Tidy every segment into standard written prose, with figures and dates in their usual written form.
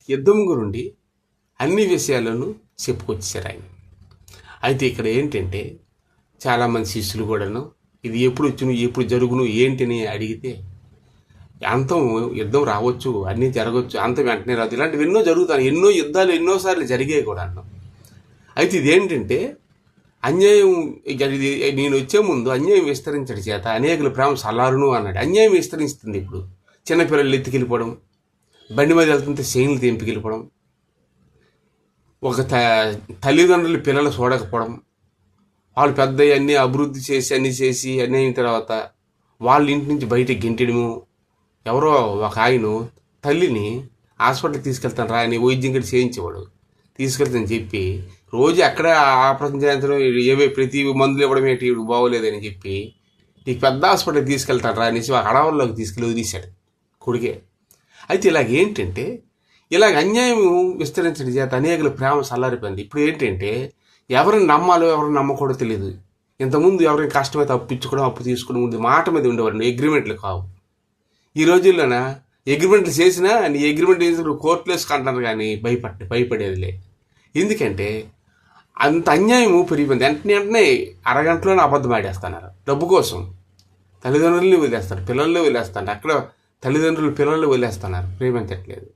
యుద్ధం గురుండి అన్ని విషయాలను చెప్పుకొచ్చారు ఆయన. అయితే ఇక్కడ ఏంటంటే చాలామంది శిష్యులు కూడాను ఇది ఎప్పుడు వచ్చును, ఎప్పుడు జరుగును, ఏంటని అడిగితే అంతం యుద్ధం రావచ్చు, అన్నీ జరగవచ్చు, అంతం వెంటనే రాదు, ఇలాంటివి ఎన్నో జరుగుతాయి. ఎన్నో యుద్ధాలు ఎన్నోసార్లు జరిగాయి కూడా అన్నాం. అయితే ఇదేంటంటే అన్యాయం, ఇది నేను వచ్చే ముందు అన్యాయం విస్తరించడం చేత అనేకుల ప్రేమ సల్లారును అన్నాడు. అన్యాయం విస్తరిస్తుంది. ఇప్పుడు చిన్నపిల్లలు ఎత్తుకెళ్ళిపోవడం, బండి మీద వెళ్తుంటే చైన్లు తెంపుకెళ్ళిపోవడం, ఒక తల్లిదండ్రులు పిల్లలు చూడకపోవడం, వాళ్ళు పెద్ద అన్నీ అభివృద్ధి చేసి అన్నీ అయిన తర్వాత వాళ్ళ ఇంటి నుంచి బయటకు గెంటడము. ఎవరో ఒక ఆయన తల్లిని హాస్పిటల్కి తీసుకెళ్తాను రా అని వైద్యం కూడా చేయించేవాడు. తీసుకెళ్తానని చెప్పి రోజు అక్కడే ఆపరేషన్ చేయించడం, ఏవే ప్రతి మందులు ఇవ్వడం ఏంటి బాగోలేదని చెప్పి నీకు పెద్ద హాస్పిటల్కి తీసుకెళ్తాను రా అనేసి అడవుల్లోకి తీసుకెళ్ళి వదిలేశాడు కొడుకే. అయితే ఏంటంటే ఇలాగ అన్యాయం విస్తరించడం చేత అనేకుల ప్రేమ చల్లారిపోయింది. ఇప్పుడు ఏంటంటే ఎవరిని నమ్మాలో ఎవరిని నమ్మకూడదో తెలియదు. ఇంతకుముందు ఎవరైనా కష్టమైతే అప్పు ఇచ్చుకోవడం, అప్పు తీసుకోవడం ముందు మాట మీద ఉండేవారు, అగ్రిమెంట్లు కావు. ఈ రోజుల్లోన అగ్రిమెంట్లు చేసినా నీ అగ్రిమెంట్ చేసి కోర్టులో వేసుకుంటున్నారు కానీ భయపడేదిలే. ఎందుకంటే అంత అన్యాయము పెరిగిపోయింది. వెంటనే అరగంటలోనే అబద్ధం ఆడేస్తున్నారు డబ్బు కోసం. తల్లిదండ్రులని వదిలేస్తారు, పిల్లల్ని వదిలేస్తారు, అక్కడ తల్లిదండ్రులు పిల్లల్ని వదిలేస్తున్నారు, ప్రేమించట్లేదు.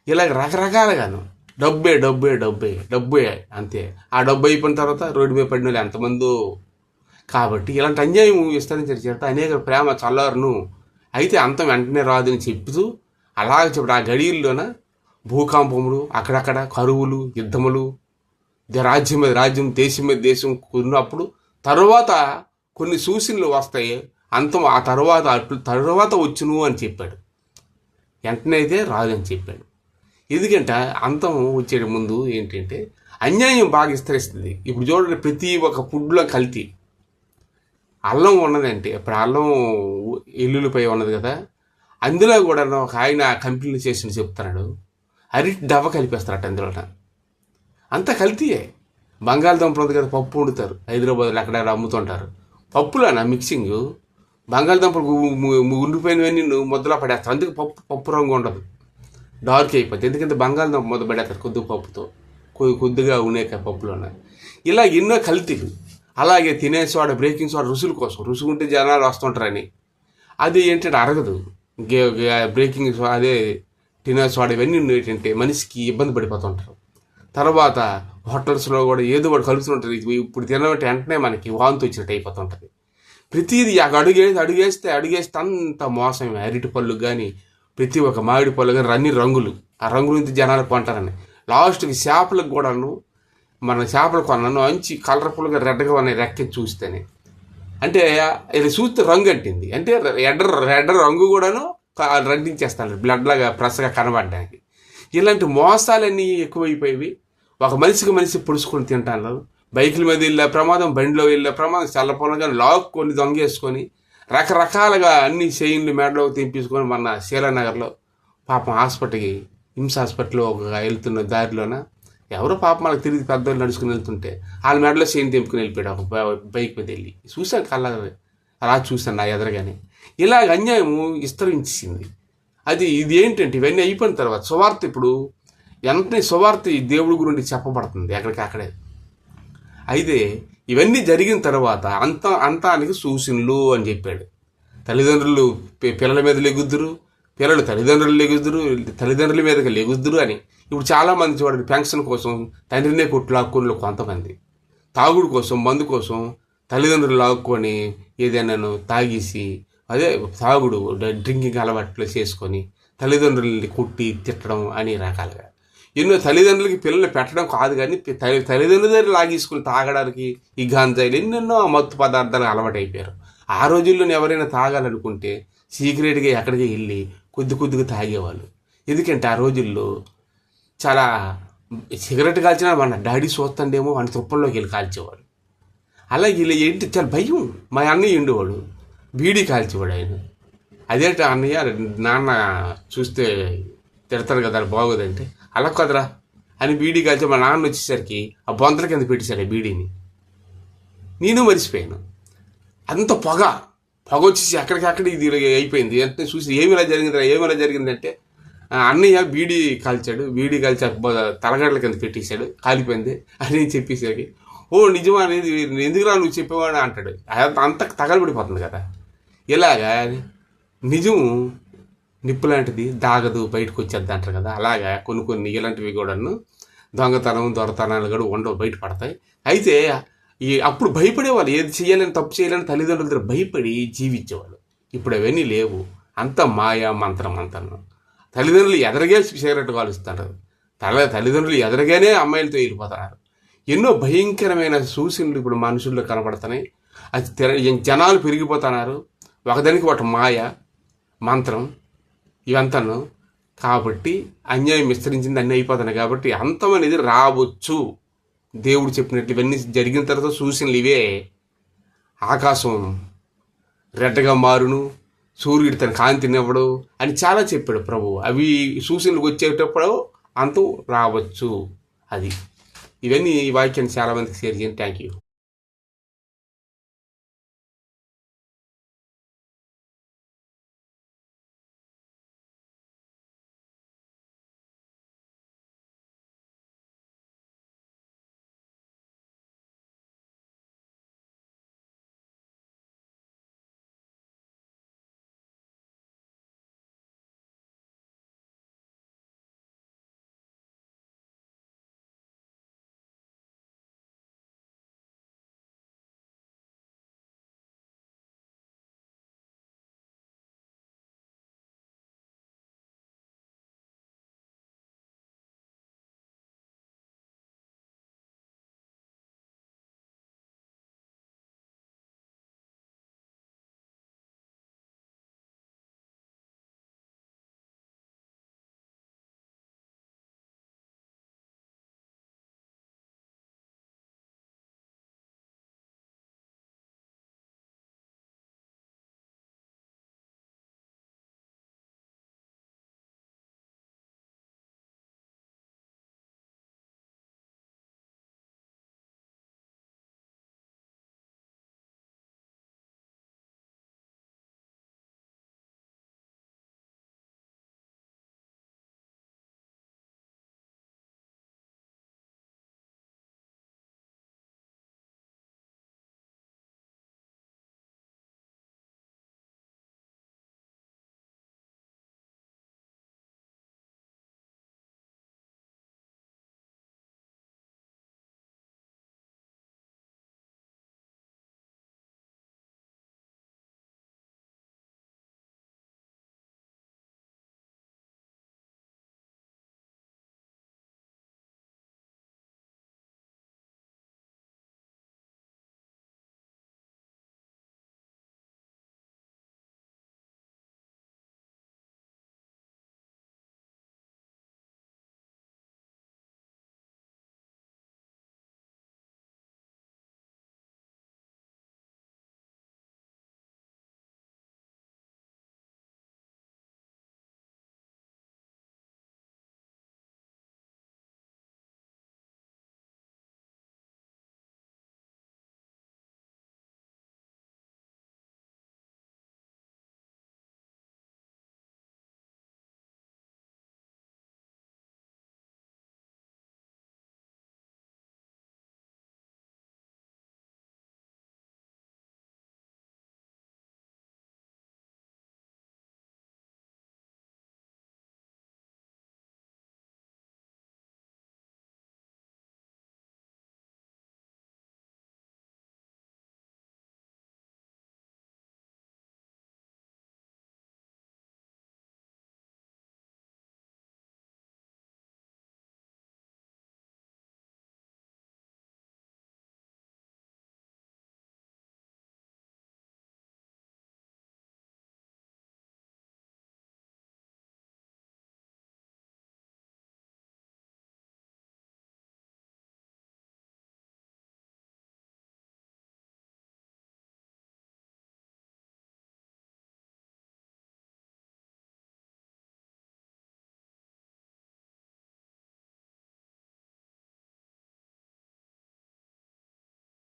ఇలాగ రకరకాలుగాను డబ్బే డబ్బే డబ్బే డబ్బే అంతే. ఆ డబ్బు అయిపోయిన తర్వాత రోడ్డు మీద పడిన వాళ్ళు ఎంతమందో. కాబట్టి ఇలాంటి అన్యాయం విస్తరించిన చేత అనేక ప్రేమ చల్లారును. అయితే అంతం వెంటనే రాదని చెప్తూ అలాగ చెప్పడు. ఆ గడియల్లోన భూకంపములు, అక్కడక్కడ కరువులు, యుద్ధములు, రాజ్యం మీద రాజ్యం, దేశం మీద దేశం కురినప్పుడు తరువాత కొన్ని సూచనలు వస్తాయి. అంతం ఆ తర్వాత వచ్చును అని చెప్పాడు. వెంటనే అయితే రాదని చెప్పాడు. ఎందుకంటే అంతం వచ్చే ముందు ఏంటంటే అన్యాయం బాగా విస్తరిస్తుంది. ఇప్పుడు చూడండి, ప్రతి ఒక్క ఫుడ్లో కల్తీ. అల్లం ఉన్నదంటే ఇప్పుడు అల్లం ఎల్లుల్లిపై ఉన్నది కదా, అందులో కూడా ఒక ఆయన కంపెనీలు చేసి చెప్తున్నాడు, అరటి డబ్బ కలిపేస్తారట అందులో. అంతా కల్తీయే. బంగాళదుంపలు ఉంది కదా, పప్పు వండుతారు హైదరాబాద్లో, అక్కడ అమ్ముతుంటారు. పప్పులోనా మిక్సింగ్ బంగాళదుంపలు ఉండిపోయినవన్నీ ముద్దలా పడేస్తారు. అందుకే పప్పు రంగు ఉండదు, డార్క్ అయిపోతుంది. ఎందుకంటే బంగాళదుంప ముద్ద పడేస్తారు కొద్దిగా పప్పుతో, కొద్దిగా ఉనేక పప్పులోన. ఇలా ఎన్నో కల్తీలు. అలాగే తినే సోడా, బ్రేకింగ్ సోడా రుసుల కోసం, రుసుకుంటే జనాలు వస్తుంటారని. అది ఏంటంటే అరగదు. బ్రేకింగ్ సోడా, అదే తినే సోడా, ఇవన్నీ ఏంటంటే మనిషికి ఇబ్బంది పడిపోతుంటారు. తర్వాత హోటల్స్లో కూడా ఏదో ఒకటి కలుపుతుంటారు. ఇప్పుడు తినబట్టి వెంటనే మనకి వాంతి వచ్చినట్టు అయిపోతుంటుంది. ప్రతిదీ అడుగేస్తే అంత మోసం. అరటి పళ్ళు కానీ, ప్రతి ఒక్క మామిడి పళ్ళు కానీ అన్ని రంగులు, ఆ రంగుల నుంచి జనాలు కొంటారని. లాస్ట్కి చేపలకు కూడాను, మన చేపలు కొన్నాను మంచి కలర్ఫుల్గా రెడ్గా ఉన్నాయి రెక్క చూస్తేనే. అంటే ఇది చూస్తే రంగు అంటింది, అంటే రెడ్ రంగు కూడాను రంటించేస్తాను బ్లడ్ లాగా ఫ్రెష్గా కనబడడానికి. ఇలాంటి మోసాలన్నీ ఎక్కువైపోయి ఒక మనిషి పొడుచుకొని తింటాను. బైకుల మీద వెళ్ళే ప్రమాదం, బండిలో వెళ్ళే ప్రమాదం, చల్లపొలంగా లాక్కొని దొంగేసుకొని రకరకాలుగా అన్ని చైన్లు మెడలో తెంపించుకొని మన శీలానగర్లో పాపం హాస్పిటల్కి, హిమ్స్ హాస్పిటల్లో వెళ్తున్న దారిలోన ఎవరో పాపం వాళ్ళకి తిరిగి పెద్దవాళ్ళు నడుచుకుని వెళ్తుంటే వాళ్ళ మెడలో చైన్ తెంపుకుని వెళ్ళిపోయాడు ఒక బైక్ మీద వెళ్ళి. చూశాను కళ్ళ అలా చూశాను నా ఎదురుగానే. ఇలాగ అన్యాయము విస్తరించింది. ఇది ఏంటంటే ఇవన్నీ అయిపోయిన తర్వాత సువార్త, ఇప్పుడు వెంటనే సువార్త దేవుడి గురించి చెప్పబడుతుంది ఎక్కడికక్కడే. అయితే ఇవన్నీ జరిగిన తర్వాత అంతానికి సూచనలు అని చెప్పాడు. తల్లిదండ్రులు పిల్లల మీద లెగుద్దురు, పిల్లలు తల్లిదండ్రుల మీదకి లెగుద్దురు అని. ఇప్పుడు చాలామంది చూడండి, పెన్షన్ కోసం తండ్రినే కొట్టు లాక్కొని కొంతమంది, తాగుడు కోసం, మందు కోసం తల్లిదండ్రులు లాక్కొని ఏదైనాను తాగేసి, అదే తాగుడు డ్రింకింగ్ అలవాట్లు చేసుకొని తల్లిదండ్రులని కొట్టి తిట్టడం అని రకాలుగా ఎన్నో. తల్లిదండ్రులకి పిల్లలు పెట్టడం కాదు కానీ తల్లిదండ్రుల దగ్గర లాగేసుకుని తాగడానికి ఈ గాంజాయిలు ఎన్నెన్నో మత్తు పదార్థాలు అలవాటు అయిపోయారు. ఆ రోజుల్లోనే ఎవరైనా తాగాలనుకుంటే సీక్రెట్గా ఎక్కడికి వెళ్ళి కొద్దిగా తాగేవాళ్ళు. ఎందుకంటే ఆ రోజుల్లో చాలా సిగరెట్ కాల్చినా మన డాడీ చూస్తుండేమో అని తుప్పల్లోకి వెళ్ళి కాల్చేవాడు. అలాగే ఇలా ఏంటి చాలా భయం. మా అన్నయ్య ఉండేవాడు, బీడీ కాల్చేవాడు ఆయన. అదేంటి అన్నయ్య, నాన్న చూస్తే తిడతారు కదా బాగోదంటే, అలా కదరా అని బీడీ కాల్చి మా నాన్న వచ్చేసరికి ఆ బొంతల కింద పెట్టేశాడు ఆ బీడీని. నేను మరిచిపోయాను. అంత పొగ వచ్చేసి అక్కడికక్కడ ఇది అయిపోయింది. ఎంత చూసి ఏమిలా జరిగిందంటే అన్నయ్య బీడీ కాల్చాడు, బీడీ కాల్చి తలగడల కింద పెట్టేశాడు, కాలిపోయింది అని చెప్పేసరికి ఓ నిజమా అనేది ఎందుకురా నువ్వు చెప్పేవాడు అంటాడు. అంత తగలబడిపోతుంది కదా. ఇలాగా నిజం నిప్పు లాంటిది, దాగదు, బయటకు వచ్చేద్ది అంటారు కదా. అలాగా కొన్ని ఇలాంటివి కూడాను దొంగతనం దొరతనాలు కూడా ఉండవు, బయటపడతాయి. అయితే అప్పుడు భయపడేవాళ్ళు, ఏది చేయాలని తప్పు చేయాలని తల్లిదండ్రుల దగ్గర భయపడి జీవించేవాళ్ళు. ఇప్పుడు అవన్నీ లేవు, అంత మాయా మంత్రం అంతను. తల్లిదండ్రులు ఎదరగే సిగరెట్ కాలుస్తున్నారు, తల్లిదండ్రులు ఎదరగానే అమ్మాయిలతో వెళ్ళిపోతున్నారు. ఎన్నో భయంకరమైన సూచనలు ఇప్పుడు మనుషుల్లో కనబడుతున్నాయి. అది జనాలు పెరిగిపోతున్నారు. ఒకదానికి ఒకటి మాయ మంత్రం ఇవంతాను. కాబట్టి అన్యాయం విస్తరించింది, అన్నీ అయిపోతున్నాయి. కాబట్టి అంతం అనేది రావచ్చు. దేవుడు చెప్పినట్లు ఇవన్నీ జరిగిన తర్వాత సూచనలు ఇవే. ఆకాశం రెడ్డగా మారును, సూర్యుడు తన కాంతినివ్వడు అని చాలా చెప్పాడు ప్రభు. అవి సూచనలకు వచ్చేటప్పుడు అంతం రావచ్చు. అది ఇవన్నీ ఈ వాక్యాన్ని చాలామందికి షేర్ చేయండి. Thank you.